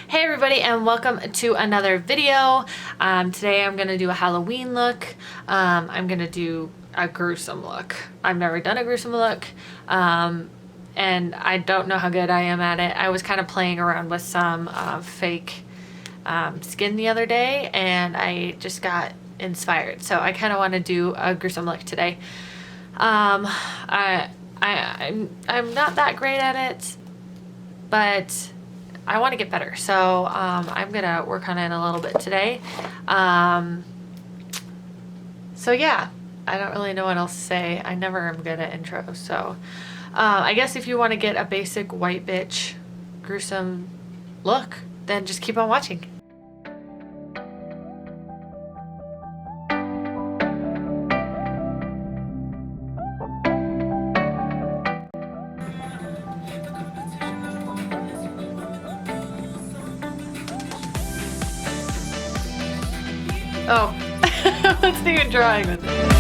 Hey everybody, and welcome to another video. Today I'm gonna do a Halloween look. I'm gonna do a gruesome look. I've never done a gruesome look, and I don't know how good I am at it. I was kind of playing around with some fake skin the other day, and I just got inspired. So I kind of want to do a gruesome look today. I'm not that great at it, but I want to get better, so I'm gonna work on it a little bit today. So yeah, I don't really know what else to say. I never am good at intros, so I guess if you want to get a basic white bitch gruesome look, then just keep on watching. Oh, I wasn't even drawing with it.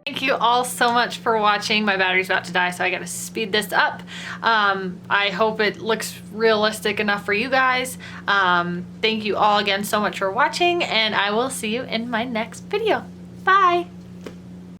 Thank you all so much for watching. My battery's about to die, so I gotta speed this up. I hope it looks realistic enough for you guys. Thank you all again so much for watching, and I will see you in my next video. Bye!